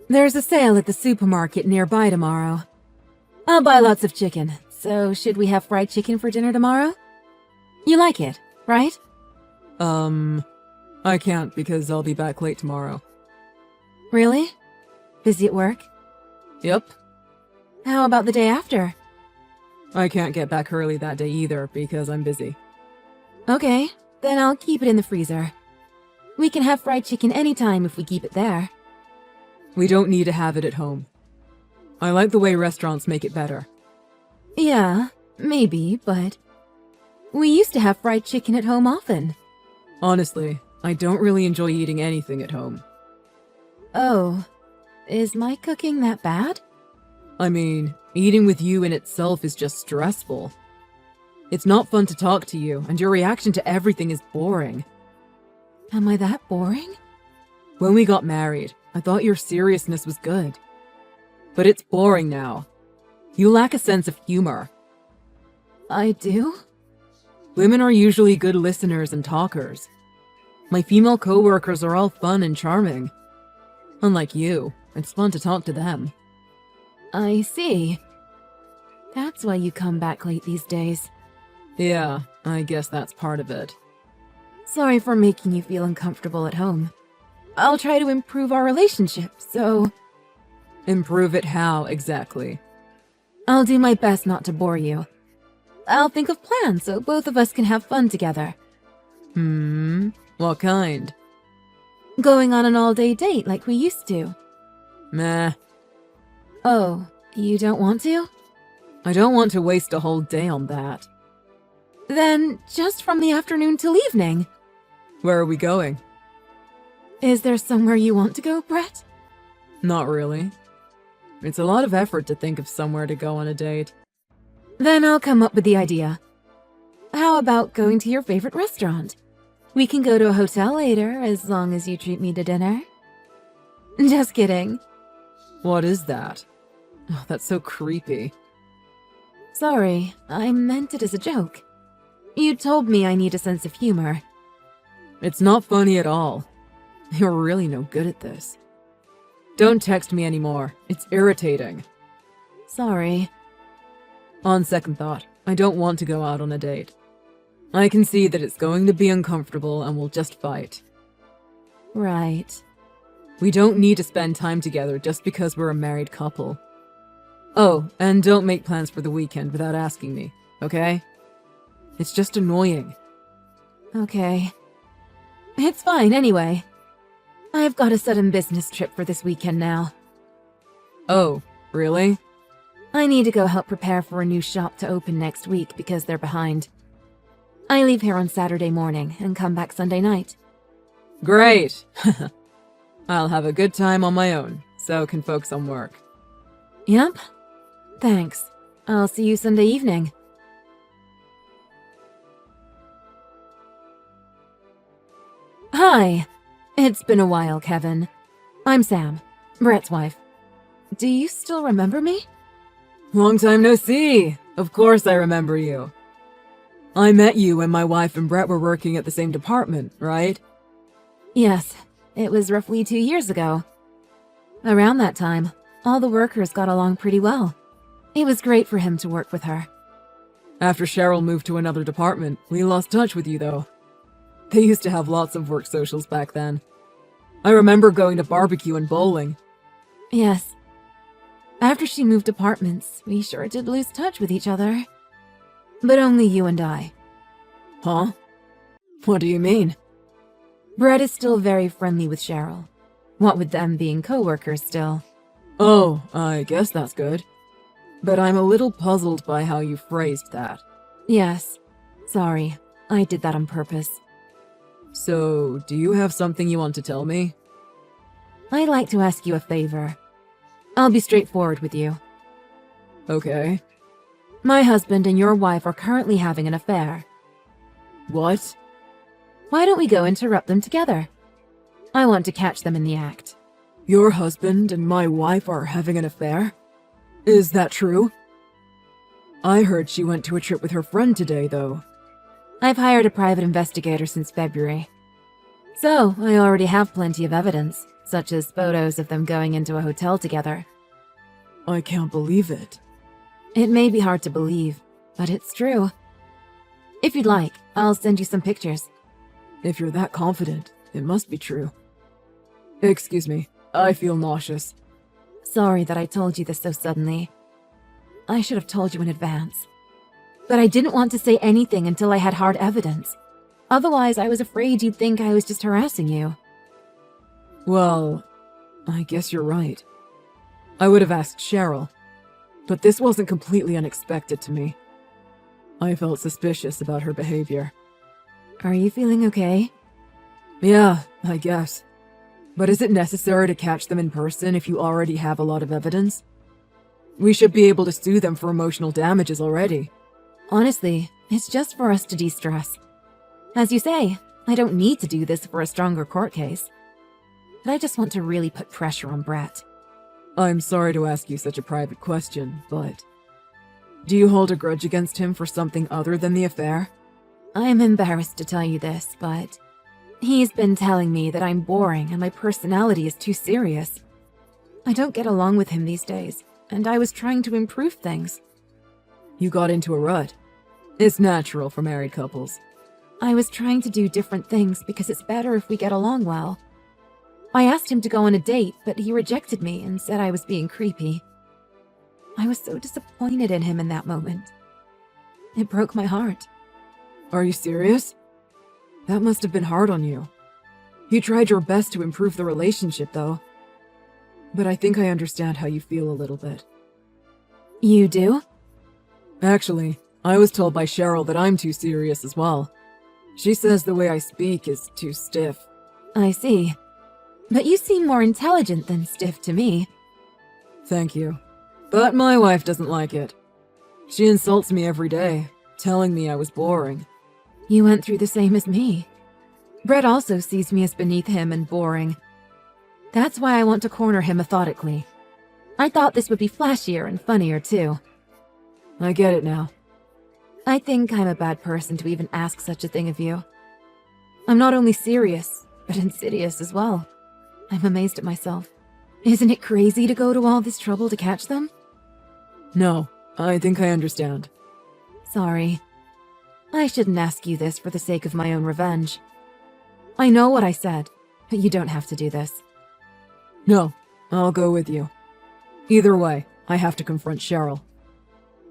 There's a sale at the supermarket nearby tomorrow. I'll buy lots of chicken, so should we have fried chicken for dinner tomorrow? You like it, right? I can't because I'll be back late tomorrow. Really? Busy at work? Yep. How about the day after? I can't get back early that day either because I'm busy. Okay, then I'll keep it in the freezer. We can have fried chicken anytime if we keep it there. We don't need to have it at home. I like the way restaurants make it better. Yeah, maybe, but we used to have fried chicken at home often. Honestly, I don't really enjoy eating anything at home. Oh, is my cooking that bad? I mean, eating with you in itself is just stressful. It's not fun to talk to you, and your reaction to everything is boring. Am I that boring? When we got married, I thought your seriousness was good. But it's boring now. You lack a sense of humor. I do? Women are usually good listeners and talkers. My female coworkers are all fun and charming. Unlike you, it's fun to talk to them. I see. That's why you come back late these days. Yeah, I guess that's part of it. Sorry for making you feel uncomfortable at home. I'll try to improve our relationship, so... Improve it how, exactly? I'll do my best not to bore you. I'll think of plans so both of us can have fun together. What kind? Going on an all-day date like we used to. Meh. Oh, you don't want to? I don't want to waste a whole day on that. Then, just from the afternoon till evening. Where are we going? Is there somewhere you want to go, Brett? Not really. It's a lot of effort to think of somewhere to go on a date. Then I'll come up with the idea. How about going to your favorite restaurant? We can go to a hotel later, as long as you treat me to dinner. Just kidding. What is that? Oh, that's so creepy. Sorry, I meant it as a joke. You told me I need a sense of humor. It's not funny at all. You're really no good at this. Don't text me anymore. It's irritating. Sorry. On second thought, I don't want to go out on a date. I can see that it's going to be uncomfortable and we'll just fight. Right. We don't need to spend time together just because we're a married couple. Oh, and don't make plans for the weekend without asking me, okay? It's just annoying. Okay. It's fine anyway. I've got a sudden business trip for this weekend now. Oh, really? I need to go help prepare for a new shop to open next week because they're behind. I leave here on Saturday morning and come back Sunday night. Great! I'll have a good time on my own, so can focus on work. Yep. Thanks. I'll see you Sunday evening. Hi. It's been a while, Kevin. I'm Sam, Brett's wife. Do you still remember me? Long time no see! Of course I remember you. I met you when my wife and Brett were working at the same department, right? Yes, it was roughly 2 years ago. Around that time, all the workers got along pretty well. It was great for him to work with her. After Cheryl moved to another department, we lost touch with you though. They used to have lots of work socials back then. I remember going to barbecue and bowling. Yes. After she moved departments, we sure did lose touch with each other. But only you and I. Huh? What do you mean? Brett is still very friendly with Cheryl. What with them being co-workers still. Oh, I guess that's good. But I'm a little puzzled by how you phrased that. Yes. Sorry, I did that on purpose. So, do you have something you want to tell me? I'd like to ask you a favor. I'll be straightforward with you. Okay. My husband and your wife are currently having an affair. What? Why don't we go interrupt them together? I want to catch them in the act. Your husband and my wife are having an affair? Is that true? I heard she went to a trip with her friend today, though. I've hired a private investigator since February. So, I already have plenty of evidence, such as photos of them going into a hotel together. I can't believe it. It may be hard to believe, but it's true. If you'd like, I'll send you some pictures. If you're that confident, it must be true. Excuse me, I feel nauseous. Sorry that I told you this so suddenly. I should have told you in advance. But I didn't want to say anything until I had hard evidence. Otherwise, I was afraid you'd think I was just harassing you. Well, I guess you're right. I would have asked Cheryl, but this wasn't completely unexpected to me. I felt suspicious about her behavior. Are you feeling okay? Yeah, I guess. But is it necessary to catch them in person if you already have a lot of evidence? We should be able to sue them for emotional damages already. Honestly, it's just for us to de-stress. As you say, I don't need to do this for a stronger court case. But I just want to really put pressure on Brett. I'm sorry to ask you such a private question, but... do you hold a grudge against him for something other than the affair? I am embarrassed to tell you this, but... he's been telling me that I'm boring and my personality is too serious. I don't get along with him these days, and I was trying to improve things. You got into a rut. It's natural for married couples. I was trying to do different things because it's better if we get along well. I asked him to go on a date, but he rejected me and said I was being creepy. I was so disappointed in him in that moment. It broke my heart. Are you serious? That must have been hard on you. You tried your best to improve the relationship, though. But I think I understand how you feel a little bit. You do? Actually, I was told by Cheryl that I'm too serious as well. She says the way I speak is too stiff. I see. But you seem more intelligent than stiff to me. Thank you. But my wife doesn't like it. She insults me every day, telling me I was boring. You went through the same as me. Brett also sees me as beneath him and boring. That's why I want to corner him methodically. I thought this would be flashier and funnier too. I get it now. I think I'm a bad person to even ask such a thing of you. I'm not only serious, but insidious as well. I'm amazed at myself. Isn't it crazy to go to all this trouble to catch them? No, I think I understand. Sorry. I shouldn't ask you this for the sake of my own revenge. I know what I said, but you don't have to do this. No, I'll go with you. Either way, I have to confront Cheryl.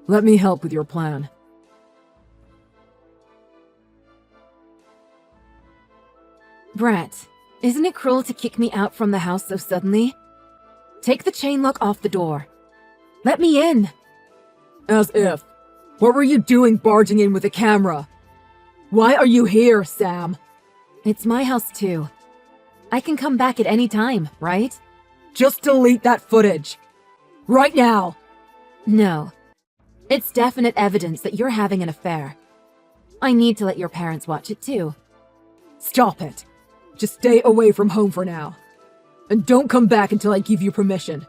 Let me help with your plan. Brett, isn't it cruel to kick me out from the house so suddenly? Take the chain lock off the door. Let me in! As if. What were you doing barging in with a camera? Why are you here, Sam? It's my house too. I can come back at any time, right? Just delete that footage. Right now! No. It's definite evidence that you're having an affair. I need to let your parents watch it too. Stop it. Just stay away from home for now. And don't come back until I give you permission.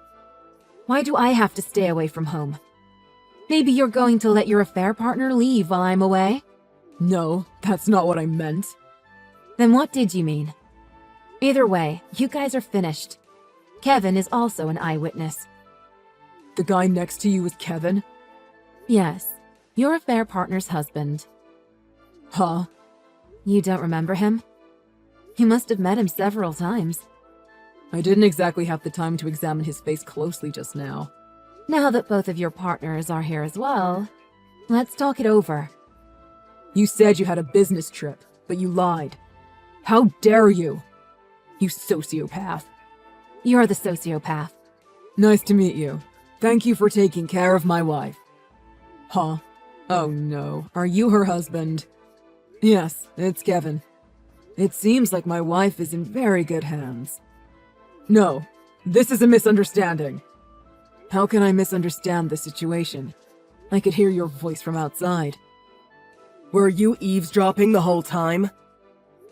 Why do I have to stay away from home? Maybe you're going to let your affair partner leave while I'm away? No, that's not what I meant. Then what did you mean? Either way, you guys are finished. Kevin is also an eyewitness. The guy next to you is Kevin? Yes, your affair partner's husband. Huh? You don't remember him? You must have met him several times. I didn't exactly have the time to examine his face closely just now. Now that both of your partners are here as well, let's talk it over. You said you had a business trip, but you lied. How dare you? You sociopath. You're the sociopath. Nice to meet you. Thank you for taking care of my wife. Huh? Oh no, are you her husband? Yes, it's Kevin. It seems like my wife is in very good hands. No, this is a misunderstanding. How can I misunderstand the situation? I could hear your voice from outside. Were you eavesdropping the whole time?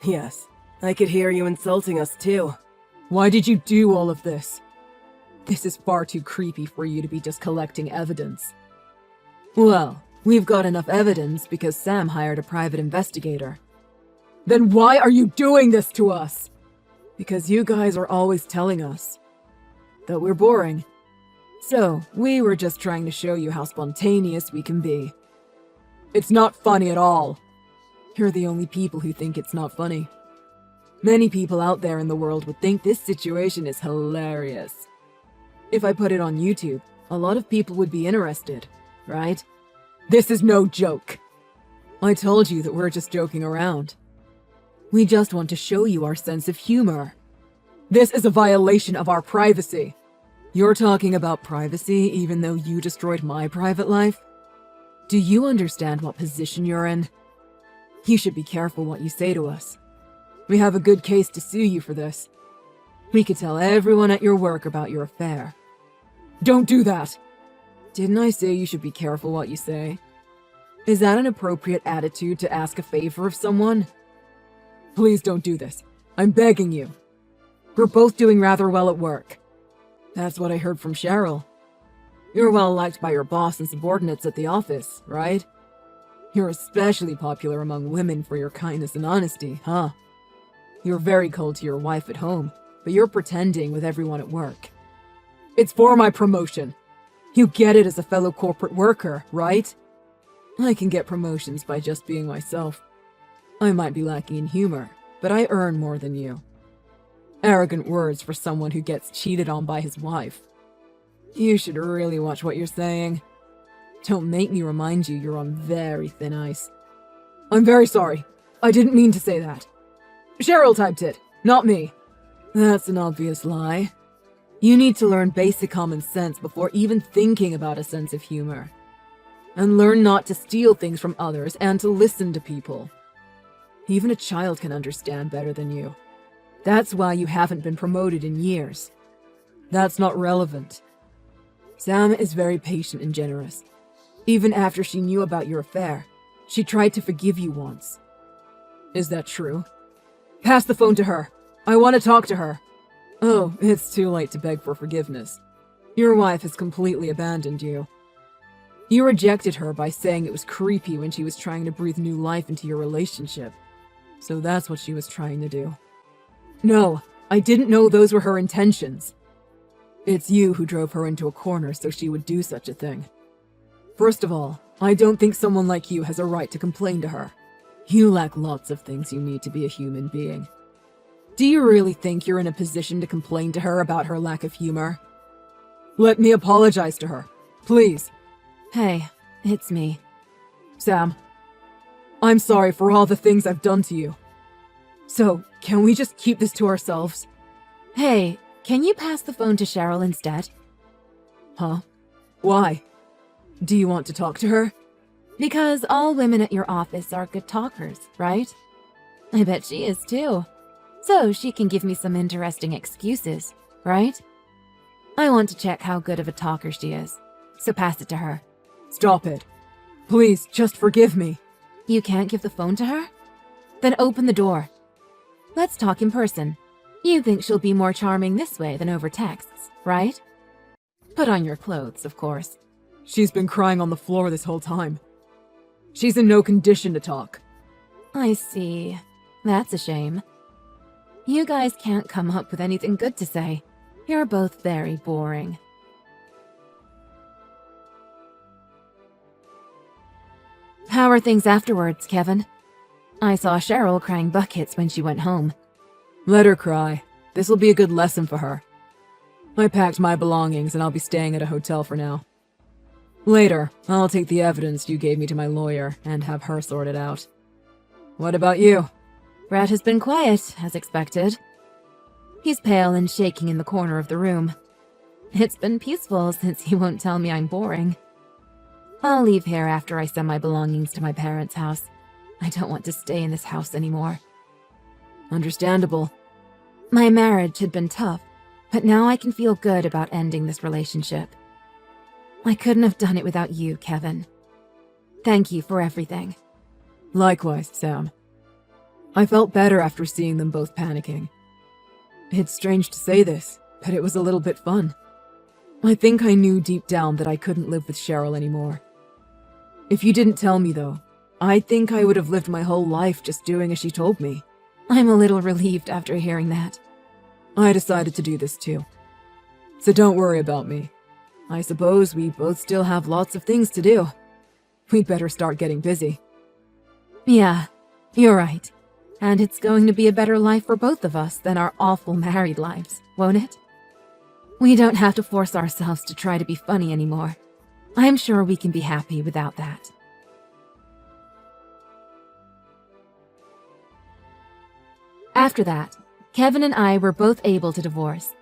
Yes, I could hear you insulting us too. Why did you do all of this? This is far too creepy for you to be just collecting evidence. Well, we've got enough evidence because Sam hired a private investigator. Then why are you doing this to us? Because you guys are always telling us that we're boring. So, we were just trying to show you how spontaneous we can be. It's not funny at all. You're the only people who think it's not funny. Many people out there in the world would think this situation is hilarious. If I put it on YouTube, a lot of people would be interested, right? This is no joke. I told you that we're just joking around. We just want to show you our sense of humor. This is a violation of our privacy. You're talking about privacy even though you destroyed my private life? Do you understand what position you're in? You should be careful what you say to us. We have a good case to sue you for this. We could tell everyone at your work about your affair. Don't do that! Didn't I say you should be careful what you say? Is that an appropriate attitude to ask a favor of someone? Please don't do this. I'm begging you. We're both doing rather well at work. That's what I heard from Cheryl. You're well liked by your boss and subordinates at the office, right? You're especially popular among women for your kindness and honesty, huh? You're very cold to your wife at home, but you're pretending with everyone at work. It's for my promotion. You get it as a fellow corporate worker, right? I can get promotions by just being myself. I might be lacking in humor, but I earn more than you. Arrogant words for someone who gets cheated on by his wife. You should really watch what you're saying. Don't make me remind you you're on very thin ice. I'm very sorry. I didn't mean to say that. Cheryl typed it, not me. That's an obvious lie. You need to learn basic common sense before even thinking about a sense of humor. And learn not to steal things from others and to listen to people. Even a child can understand better than you. That's why you haven't been promoted in years. That's not relevant. Sam is very patient and generous. Even after she knew about your affair, she tried to forgive you once. Is that true? Pass the phone to her. I want to talk to her. Oh, it's too late to beg for forgiveness. Your wife has completely abandoned you. You rejected her by saying it was creepy when she was trying to breathe new life into your relationship. So that's what she was trying to do. No, I didn't know those were her intentions. It's you who drove her into a corner so she would do such a thing. First of all, I don't think someone like you has a right to complain to her. You lack lots of things you need to be a human being. Do you really think you're in a position to complain to her about her lack of humor? Let me apologize to her, please. Hey, it's me. Sam, I'm sorry for all the things I've done to you. So, can we just keep this to ourselves? Hey, can you pass the phone to Cheryl instead? Huh? Why? Do you want to talk to her? Because all women at your office are good talkers, right? I bet she is too. So she can give me some interesting excuses, right? I want to check how good of a talker she is, so pass it to her. Stop it. Please, just forgive me. You can't give the phone to her? Then open the door. Let's talk in person. You think she'll be more charming this way than over texts, right? Put on your clothes, of course. She's been crying on the floor this whole time. She's in no condition to talk. I see. That's a shame. You guys can't come up with anything good to say. You're both very boring. How are things afterwards, Kevin? I saw Cheryl crying buckets when she went home. Let her cry. This'll be a good lesson for her. I packed my belongings and I'll be staying at a hotel for now. Later, I'll take the evidence you gave me to my lawyer and have her sort it out. What about you? Brett has been quiet, as expected. He's pale and shaking in the corner of the room. It's been peaceful since he won't tell me I'm boring. I'll leave here after I send my belongings to my parents' house. I don't want to stay in this house anymore. Understandable. My marriage had been tough, but now I can feel good about ending this relationship. I couldn't have done it without you, Kevin. Thank you for everything. Likewise, Sam. I felt better after seeing them both panicking. It's strange to say this, but it was a little bit fun. I think I knew deep down that I couldn't live with Cheryl anymore. If you didn't tell me, though, I think I would have lived my whole life just doing as she told me. I'm a little relieved after hearing that. I decided to do this too. So don't worry about me. I suppose we both still have lots of things to do. We'd better start getting busy. Yeah, you're right. And it's going to be a better life for both of us than our awful married lives, won't it? We don't have to force ourselves to try to be funny anymore. I'm sure we can be happy without that. After that, Kevin and I were both able to divorce.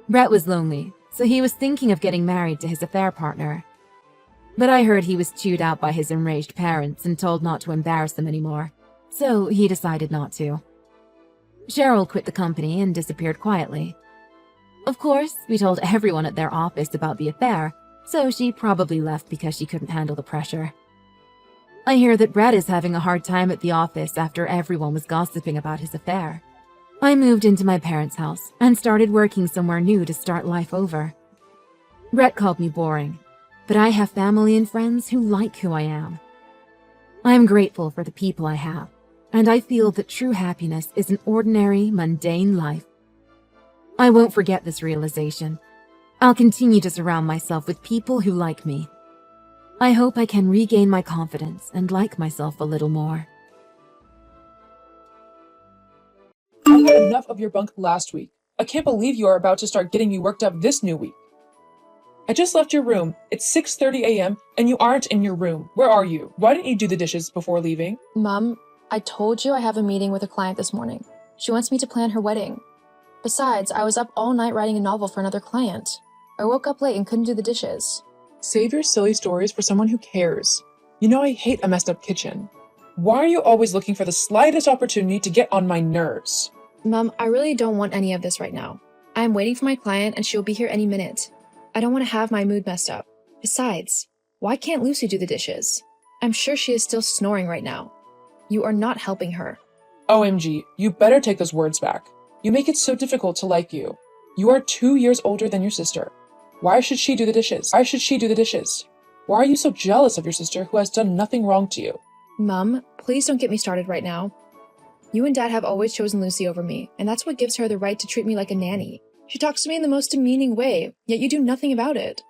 Brett was lonely, so he was thinking of getting married to his affair partner. But I heard he was chewed out by his enraged parents and told not to embarrass them anymore, so he decided not to. Cheryl quit the company and disappeared quietly. Of course, we told everyone at their office about the affair, so she probably left because she couldn't handle the pressure. I hear that Brett is having a hard time at the office after everyone was gossiping about his affair. I moved into my parents' house and started working somewhere new to start life over. Brett called me boring, but I have family and friends who like who I am. I am grateful for the people I have, and I feel that true happiness is an ordinary, mundane life. I won't forget this realization. I'll continue to surround myself with people who like me. I hope I can regain my confidence and like myself a little more. I had enough of your bunk last week. I can't believe you are about to start getting me worked up this new week. I just left your room. It's 6:30 a.m. and you aren't in your room. Where are you? Why didn't you do the dishes before leaving? Mom, I told you I have a meeting with a client this morning. She wants me to plan her wedding. Besides, I was up all night writing a novel for another client. I woke up late and couldn't do the dishes. Save your silly stories for someone who cares. You know I hate a messed up kitchen. Why are you always looking for the slightest opportunity to get on my nerves? Mom, I really don't want any of this right now. I am waiting for my client and she will be here any minute. I don't want to have my mood messed up. Besides, why can't Lucy do the dishes? I'm sure she is still snoring right now. You are not helping her. OMG, you better take those words back. You make it so difficult to like you. You are 2 years older than your sister. Why should she do the dishes? Why should she do the dishes? Why are you so jealous of your sister who has done nothing wrong to you? Mom, please don't get me started right now. You and Dad have always chosen Lucy over me, and that's what gives her the right to treat me like a nanny. She talks to me in the most demeaning way, yet you do nothing about it.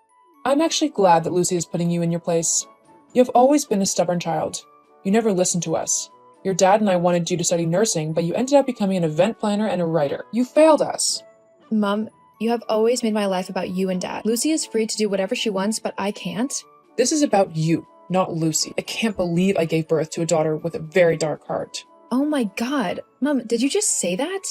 I'm actually glad that Lucy is putting you in your place. You have always been a stubborn child. You never listened to us. Your dad and I wanted you to study nursing, but you ended up becoming an event planner and a writer. You failed us. Mom, you have always made my life about you and Dad. Lucy is free to do whatever she wants, but I can't. This is about you, not Lucy. I can't believe I gave birth to a daughter with a very dark heart. Oh my God. Mom, did you just say that?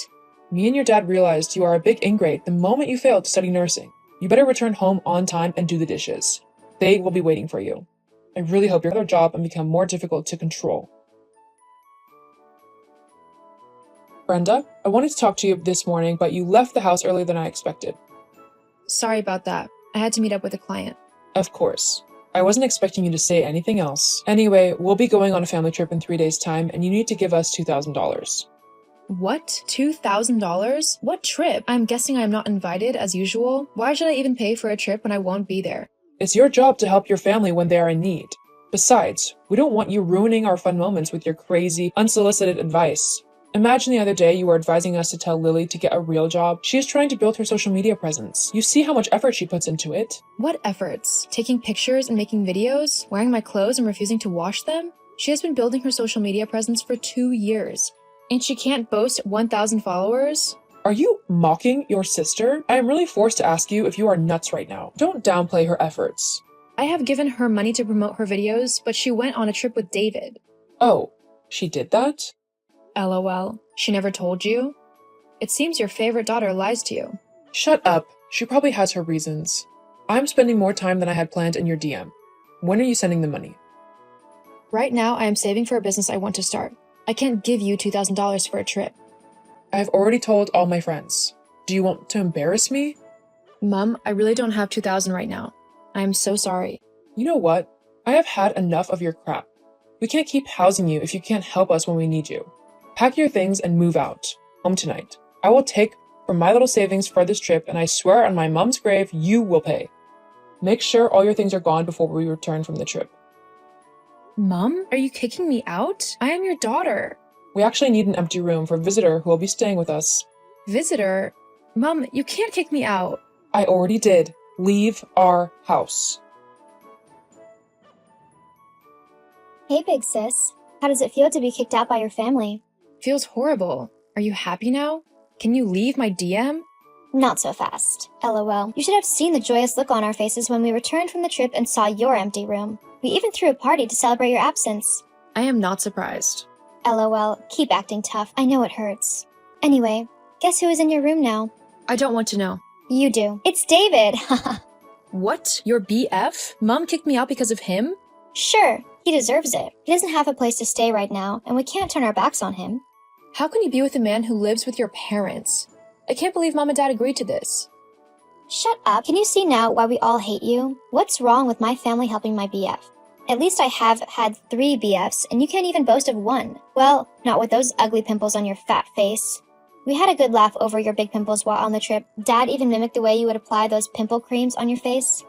Me and your dad realized you are a big ingrate the moment you failed to study nursing. You better return home on time and do the dishes. They will be waiting for you. I really hope your other job and become more difficult to control. Brenda, I wanted to talk to you this morning, but you left the house earlier than I expected. Sorry about that. I had to meet up with a client. Of course. I wasn't expecting you to say anything else. Anyway, we'll be going on a family trip in 3 days' time, and you need to give us $2,000. What? $2,000? What trip? I'm guessing I'm not invited as usual. Why should I even pay for a trip when I won't be there? It's your job to help your family when they are in need. Besides, we don't want you ruining our fun moments with your crazy, unsolicited advice. Imagine the other day you were advising us to tell Lily to get a real job. She is trying to build her social media presence. You see how much effort she puts into it? What efforts? Taking pictures and making videos? Wearing my clothes and refusing to wash them? She has been building her social media presence for 2 years. And she can't boast 1,000 followers? Are you mocking your sister? I am really forced to ask you if you are nuts right now. Don't downplay her efforts. I have given her money to promote her videos, but she went on a trip with David. Oh, she did that? LOL. She never told you? It seems your favorite daughter lies to you. Shut up. She probably has her reasons. I'm spending more time than I had planned in your DM. When are you sending the money? Right now, I am saving for a business I want to start. I can't give you $2,000 for a trip. I've already told all my friends. Do you want to embarrass me? Mom, I really don't have $2,000 right now. I am so sorry. You know what? I have had enough of your crap. We can't keep housing you if you can't help us when we need you. Pack your things and move out. Home tonight. I will take from my little savings for this trip, and I swear on my mom's grave you will pay. Make sure all your things are gone before we return from the trip. Mom, are you kicking me out? I am your daughter. We actually need an empty room for a visitor who will be staying with us. Visitor? Mom, you can't kick me out. I already did. Leave our house. Hey, big sis. How does it feel to be kicked out by your family? Feels horrible. Are you happy now? Can you leave my DM? Not so fast. LOL. You should have seen the joyous look on our faces when we returned from the trip and saw your empty room. We even threw a party to celebrate your absence. I am not surprised. LOL. Keep acting tough. I know it hurts. Anyway, guess who is in your room now? I don't want to know. You do. It's David. What? Your BF? Mom kicked me out because of him? Sure, he deserves it. He doesn't have a place to stay right now, and we can't turn our backs on him. How can you be with a man who lives with your parents? I can't believe Mom and Dad agreed to this. Shut up. Can you see now why we all hate you? What's wrong with my family helping my BF? At least I have had 3 BFs, and you can't even boast of 1. Well, not with those ugly pimples on your fat face. We had a good laugh over your big pimples while on the trip. Dad even mimicked the way you would apply those pimple creams on your face.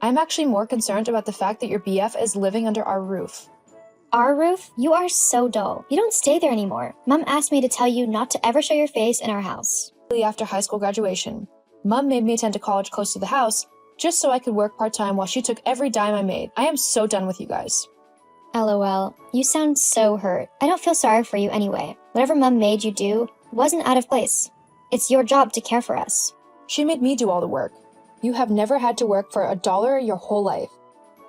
I'm actually more concerned about the fact that your BF is living under our roof. Our roof? You are so dull. You don't stay there anymore. Mom asked me to tell you not to ever show your face in our house. After high school graduation, Mom made me attend a college close to the house just so I could work part-time while she took every dime I made. I am so done with you guys. LOL. You sound so hurt. I don't feel sorry for you anyway. Whatever Mom made you do wasn't out of place. It's your job to care for us. She made me do all the work. You have never had to work for $1 your whole life.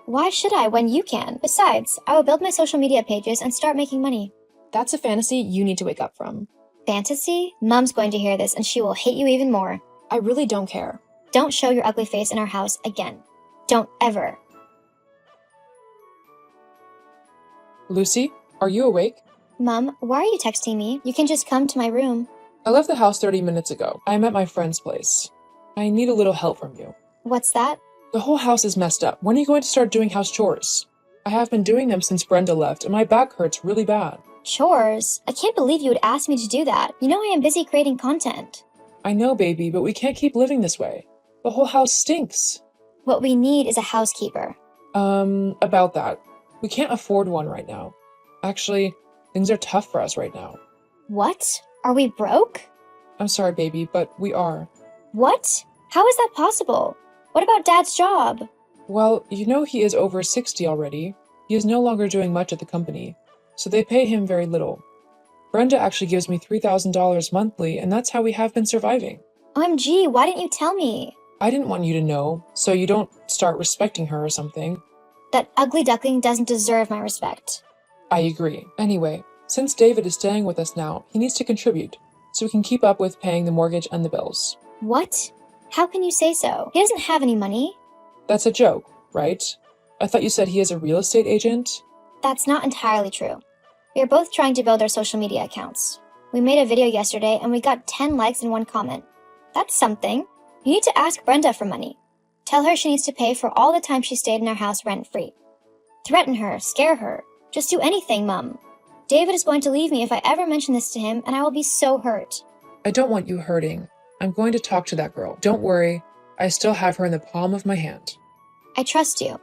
Why should I when you can? Besides, I will build my social media pages and start making money. That's a fantasy you need to wake up from. Fantasy? Mom's going to hear this and she will hate you even more. I really don't care. Don't show your ugly face in our house again. Don't ever. Lucy, are you awake? Mom, why are you texting me? You can just come to my room. I left the house 30 minutes ago. I am at my friend's place. I need a little help from you. What's that? The whole house is messed up. When are you going to start doing house chores? I have been doing them since Brenda left, and my back hurts really bad. Chores? I can't believe you would ask me to do that. You know I am busy creating content. I know, baby, but we can't keep living this way. The whole house stinks. What we need is a housekeeper. About that. We can't afford one right now. Actually, things are tough for us right now. What? Are we broke? I'm sorry, baby, but we are. What? How is that possible? What about Dad's job? Well, you know he is over 60 already. He is no longer doing much at the company, so they pay him very little. Brenda actually gives me $3,000 monthly, and that's how we have been surviving. OMG, why didn't you tell me? I didn't want you to know, so you don't start respecting her or something. That ugly duckling doesn't deserve my respect. I agree. Anyway, since David is staying with us now, he needs to contribute, so we can keep up with paying the mortgage and the bills. What? How can you say so? He doesn't have any money. That's a joke, right? I thought you said he is a real estate agent? That's not entirely true. We are both trying to build our social media accounts. We made a video yesterday and we got 10 likes and 1 comment. That's something. You need to ask Brenda for money. Tell her she needs to pay for all the time she stayed in our house rent-free. Threaten her, scare her. Just do anything, Mum. David is going to leave me if I ever mention this to him, and I will be so hurt. I don't want you hurting. I'm going to talk to that girl. Don't worry. I still have her in the palm of my hand. I trust you.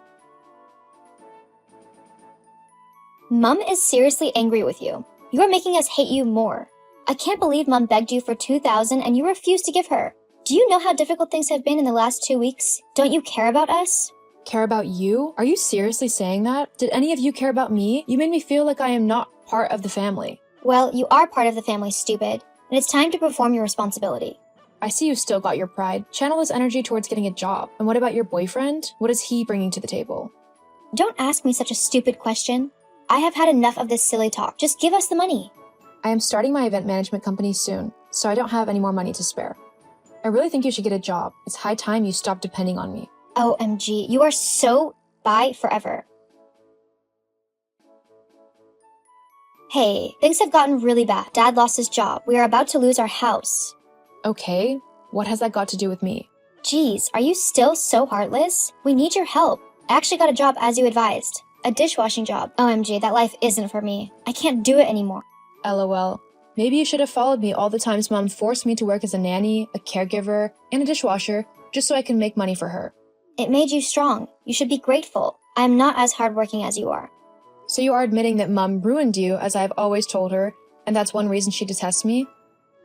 Mum is seriously angry with you. You are making us hate you more. I can't believe Mum begged you for $2,000 and you refused to give her. Do you know how difficult things have been in the last 2 weeks? Don't you care about us? Care about you? Are you seriously saying that? Did any of you care about me? You made me feel like I am not part of the family. Well, you are part of the family, stupid, and it's time to perform your responsibility. I see you still got your pride. Channel this energy towards getting a job. And what about your boyfriend? What is he bringing to the table? Don't ask me such a stupid question. I have had enough of this silly talk. Just give us the money. I am starting my event management company soon, so I don't have any more money to spare. I really think you should get a job. It's high time you stop depending on me. OMG, you are so bye forever. Hey, things have gotten really bad. Dad lost his job. We are about to lose our house. Okay, what has that got to do with me? Jeez, are you still so heartless? We need your help. I actually got a job as you advised. A dishwashing job. OMG, that life isn't for me. I can't do it anymore. LOL. Maybe you should have followed me all the times Mom forced me to work as a nanny, a caregiver, and a dishwasher just so I can make money for her. It made you strong. You should be grateful. I am not as hardworking as you are. So you are admitting that Mom ruined you, as I've always told her, and that's one reason she detests me?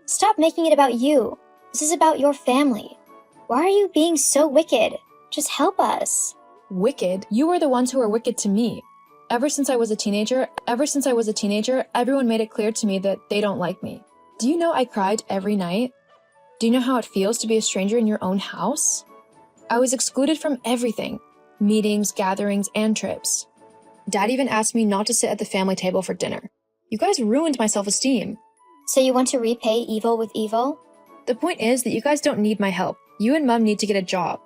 Stop making it about you. This is about your family. Why are you being so wicked? Just help us. Wicked? You are the ones who are wicked to me. Ever since I was a teenager, everyone made it clear to me that they don't like me. Do you know I cried every night? Do you know how it feels to be a stranger in your own house? I was excluded from everything. Meetings, gatherings, and trips. Dad even asked me not to sit at the family table for dinner. You guys ruined my self-esteem. So you want to repay evil with evil? The point is that you guys don't need my help. You and Mom need to get a job.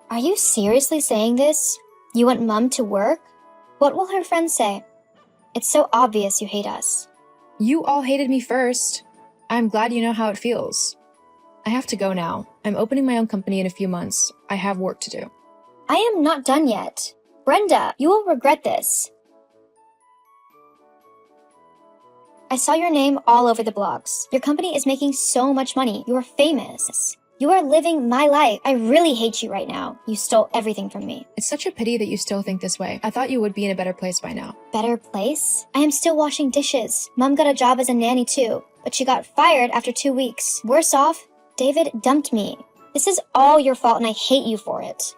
Are you seriously saying this? You want Mom to work? What will her friends say? It's so obvious you hate us. You all hated me first. I'm glad you know how it feels. I have to go now. I'm opening my own company in a few months. I have work to do. I am not done yet. Brenda, you will regret this. I saw your name all over the blogs. Your company is making so much money. You are famous. You are living my life. I really hate you right now. You stole everything from me. It's such a pity that you still think this way. I thought you would be in a better place by now. Better place? I am still washing dishes. Mom got a job as a nanny too, but she got fired after 2 weeks. Worse off, David dumped me. This is all your fault and I hate you for it.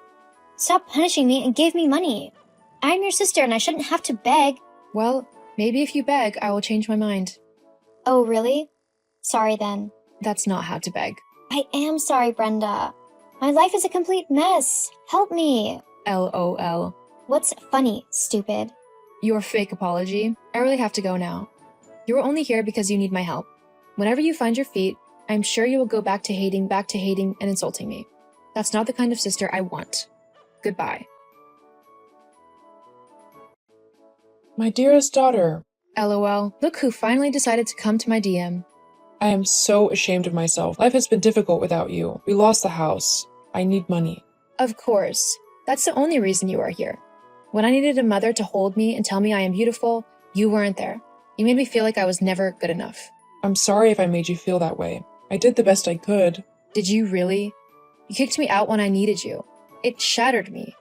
Stop punishing me and give me money. I'm your sister and I shouldn't have to beg. Well, maybe if you beg, I will change my mind. Oh, really? Sorry then. That's not how to beg. I am sorry, Brenda. My life is a complete mess. Help me. LOL. What's funny, stupid? Your fake apology. I really have to go now. You are only here because you need my help. Whenever you find your feet, I'm sure you will go back to hating and insulting me. That's not the kind of sister I want. Goodbye. My dearest daughter, LOL. Look who finally decided to come to my DM. I am so ashamed of myself. Life has been difficult without you. We lost the house. I need money. Of course. That's the only reason you are here. When I needed a mother to hold me and tell me I am beautiful, you weren't there. You made me feel like I was never good enough. I'm sorry if I made you feel that way. I did the best I could. Did you really? You kicked me out when I needed you. It shattered me.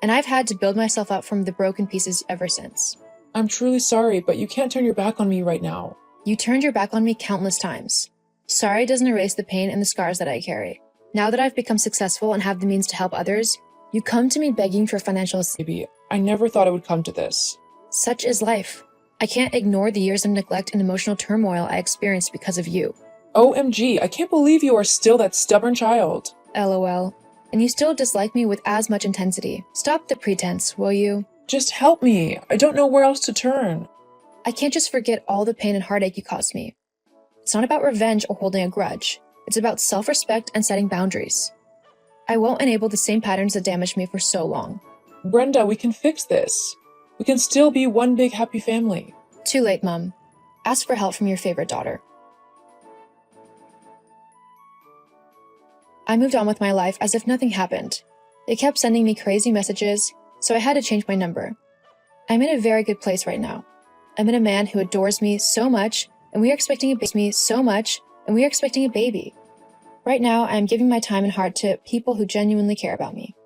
And I've had to build myself up from the broken pieces ever since. I'm truly sorry, but you can't turn your back on me right now. You turned your back on me countless times. Sorry doesn't erase the pain and the scars that I carry. Now that I've become successful and have the means to help others, you come to me begging for financial assistance. Baby, I never thought it would come to this. Such is life. I can't ignore the years of neglect and emotional turmoil I experienced because of you. OMG, I can't believe you are still that stubborn child. LOL. And you still dislike me with as much intensity. Stop the pretense, will you? Just help me. I don't know where else to turn. I can't just forget all the pain and heartache you caused me. It's not about revenge or holding a grudge. It's about self-respect and setting boundaries. I won't enable the same patterns that damaged me for so long. Brenda, we can fix this. We can still be one big happy family. Too late, Mom. Ask for help from your favorite daughter. I moved on with my life as if nothing happened. They kept sending me crazy messages, so I had to change my number. I'm in a very good place right now. I'm in a man who adores me so much, and we are expecting a baby. Right now, I am giving my time and heart to people who genuinely care about me.